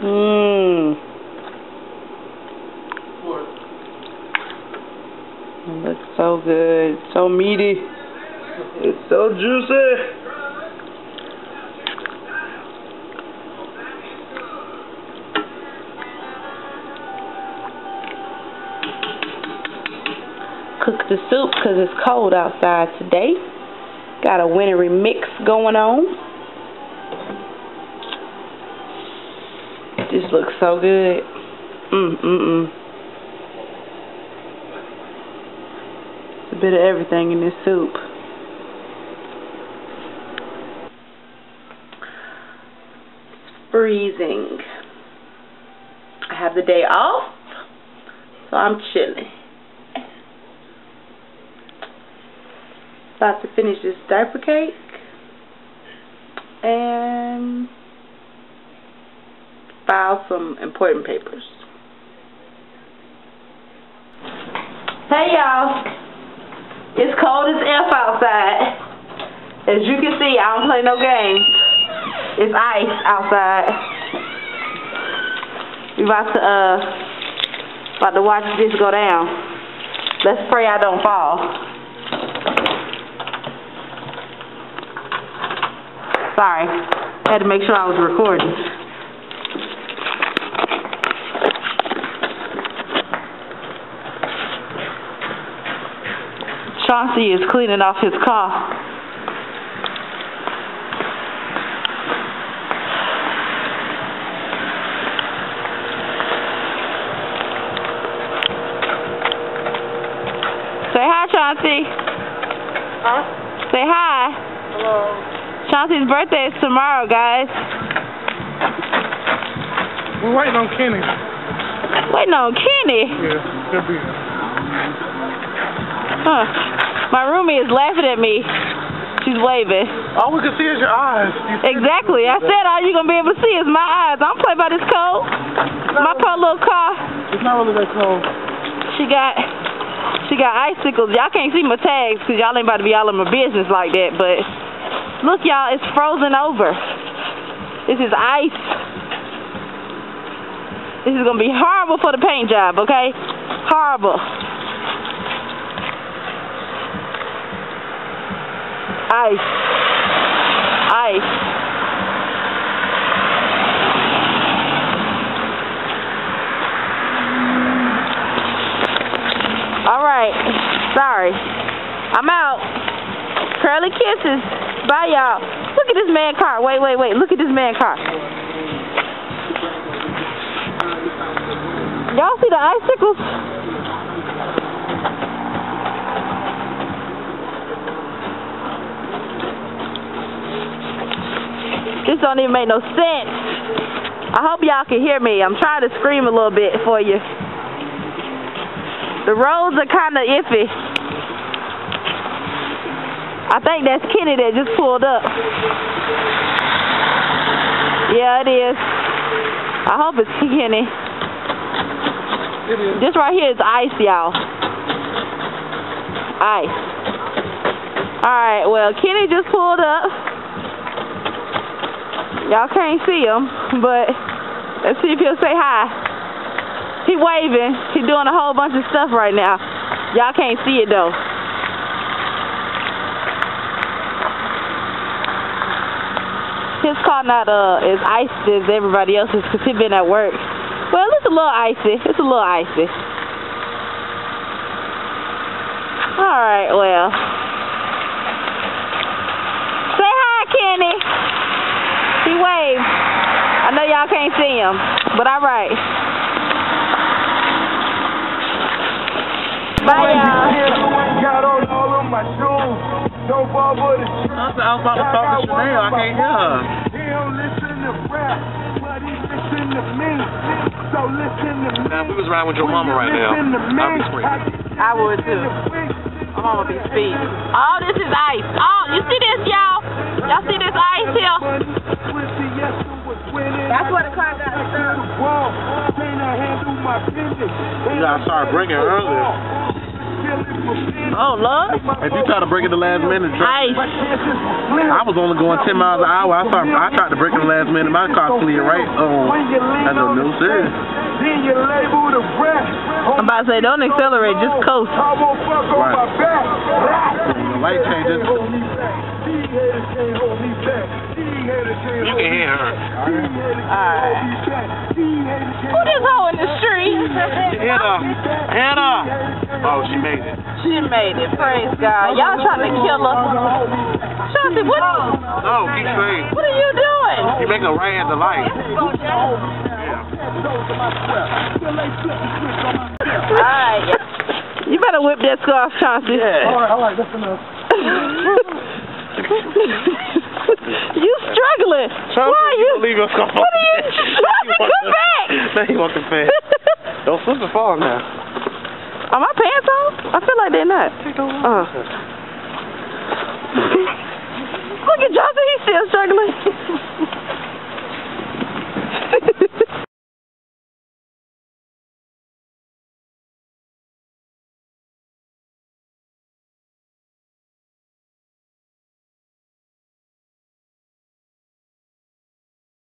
Mmm. It looks so good. So meaty. It's so juicy. Cook the soup because it's cold outside today. Got a wintry mix going on. This looks so good. It's a bit of everything in this soup. It's freezing. I have the day off, so I'm chilling. About to finish this diaper cake and file some important papers. Hey y'all, it's cold as F outside. As you can see, I don't play no games. It's ice outside. We about to watch this go down. Let's pray I don't fall. Sorry, I had to make sure I was recording. Chauncey is cleaning off his car. Say hi, Chauncey. Huh? Say hi. Hello. Chauncey's birthday is tomorrow, guys. We're waiting on Kenny. Waiting on Kenny? Yeah, he'll be here. Huh. My roomie is laughing at me. She's waving. All we can see is your eyes. Exactly. I said all you're going to be able to see is my eyes. I don't play by this cold. My poor little car. It's not really that cold. She got icicles. Y'all can't see my tags because y'all ain't about to be all in my business like that, but look, y'all, it's frozen over. This is ice. This is going to be horrible for the paint job, okay? Horrible. Ice. Ice. All right. Sorry. I'm out. Curly kisses. Bye, y'all. Look at this man car. Wait. Look at this man car. Y'all see the icicles? This don't even make no sense. I hope y'all can hear me. I'm trying to scream a little bit for you. The roads are kind of iffy. I think that's Kenny that just pulled up. Yeah, it is. I hope it's Kenny. It is. This right here is ice, y'all. Ice. Alright, well, Kenny just pulled up. Y'all can't see him, but let's see if he'll say hi. He waving. He's doing a whole bunch of stuff right now. Y'all can't see it, though. His car not as icy as everybody else's because he's been at work. Well, it's a little icy. It's a little icy. Alright, well. Say hi, Kenny. He waved. I know y'all can't see him, but alright. Bye, y'all. Got on all of my shoes. Don't fall for the shit. I was about to talk to Chanel. I can't hear her. He don't listen to rap, but he listen to me. So listen to me. Now, if we was riding with your mama right now, I'd be screaming. I would too. My mama be speeding. Oh, this is ice. Oh, you see this, y'all? Y'all see this ice here? That's what the car got hooked up. You gotta start bringing earlier. Oh, Lord. If you try to break it the last minute, Ice. I was only going 10 miles an hour. I tried to break it the last minute. My car cleared right on. That's a new serious. Then you label the rest. I'm about to say, don't accelerate, just coast. I won't fuck on my back. The light changes. You can hear her. Alright. Who this hoe in the street? Hannah! Oh, she made it. She made it, praise God. Y'all trying to kill her. Chauncey, what? No, keep straight. What are you doing? You make a right at the light. Alright. You better whip that scarf, Chauncey. All right, that's enough. You struggling. Chauncey, why are you? Leave your scarf. What are you? Chauncey, come back. Now you want the fan. Don't slip and fall now. Are my pants on? I feel like they're not. Look at Chauncey, he's still struggling.